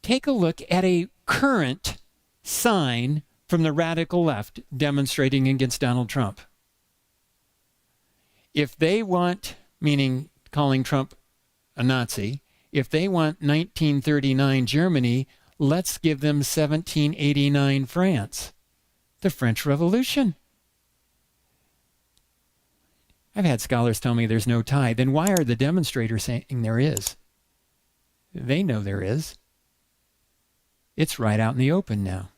take a look at a current sign from the radical left demonstrating against Donald Trump. If they want, meaning calling Trump a Nazi, if they want 1939 Germany, let's give them 1789 France, the French Revolution. I've had scholars tell me there's no tie. Then why are the demonstrators saying there is? They know there is. It's right out in the open now.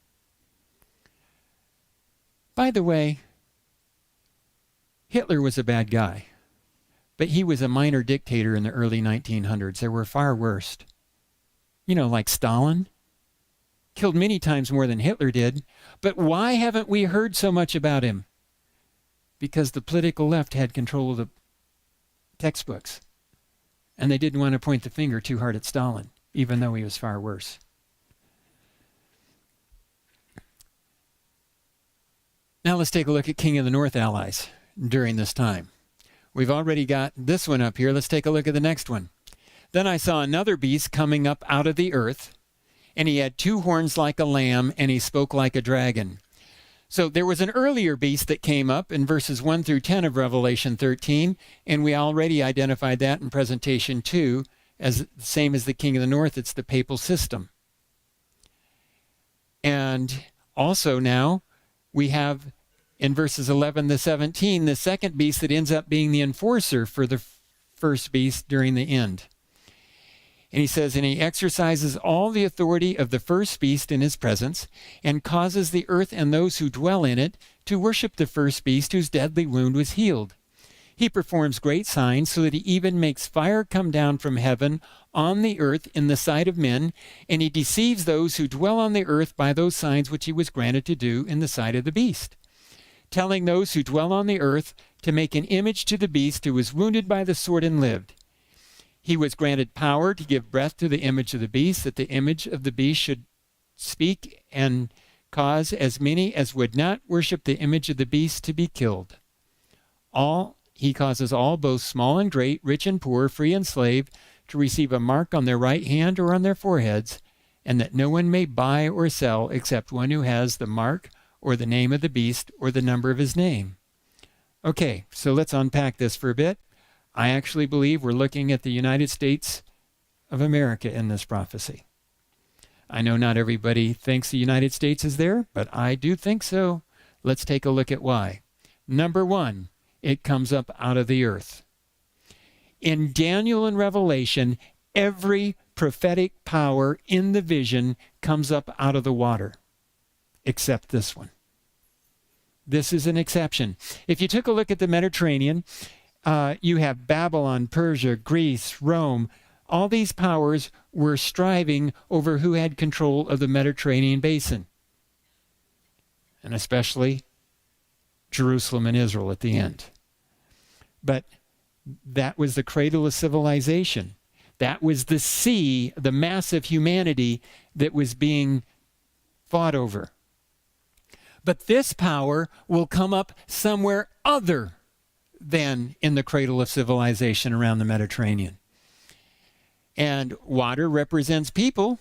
By the way, Hitler was a bad guy, but he was a minor dictator in the early 1900s. There were far worse. You know, like Stalin. Killed many times more than Hitler did. But why haven't we heard so much about him? Because the political left had control of the textbooks. And they didn't want to point the finger too hard at Stalin, even though he was far worse. Now let's take a look at King of the North allies during this time. We've already got this one up here. Let's take a look at the next one. Then I saw another beast coming up out of the earth, and he had 2 horns like a lamb, and he spoke like a dragon. So there was an earlier beast that came up in verses 1 through 10 of Revelation 13, and we already identified that in presentation 2 as the same as the King of the North. It's the papal system. And also now we have in verses 11 to 17 the second beast that ends up being the enforcer for the first beast during the end. And he says, and he exercises all the authority of the first beast in his presence, and causes the earth and those who dwell in it to worship the first beast whose deadly wound was healed. He performs great signs, so that he even makes fire come down from heaven on the earth in the sight of men, and he deceives those who dwell on the earth by those signs which he was granted to do in the sight of the beast, telling those who dwell on the earth to make an image to the beast who was wounded by the sword and lived. He was granted power to give breath to the image of the beast, that the image of the beast should speak and cause as many as would not worship the image of the beast to be killed. He causes all, both small and great, rich and poor, free and slave, to receive a mark on their right hand or on their foreheads, and that no one may buy or sell except one who has the mark or the name of the beast or the number of his name. Okay, so let's unpack this for a bit. I actually believe we're looking at the United States of America in this prophecy. I know not everybody thinks the United States is there, but I do think so. Let's take a look at why. Number 1, it comes up out of the earth. In Daniel and Revelation, every prophetic power in the vision comes up out of the water, except this one. This is an exception. If you took a look at the Mediterranean, you have Babylon, Persia, Greece, Rome. All these powers were striving over who had control of the Mediterranean basin, and especially Jerusalem and Israel at the end. But that was the cradle of civilization. That was the sea, the mass of humanity that was being fought over. But this power will come up somewhere other than in the cradle of civilization around the Mediterranean. And water represents people.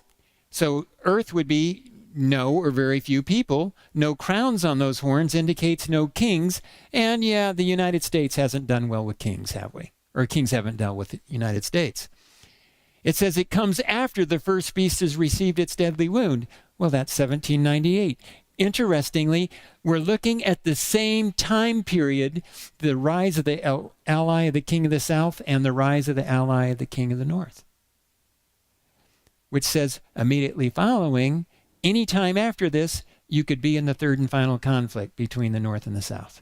So earth would be no or very few people. No crowns on those horns indicates no kings. And yeah, the United States hasn't done well with kings, have we? Or kings haven't dealt with the United States. It says it comes after the first beast has received its deadly wound. Well, that's 1798. Interestingly, we're looking at the same time period, the rise of the ally of the king of the south and the rise of the ally of the king of the north, which says immediately following, any time after this, you could be in the third and final conflict between the north and the south.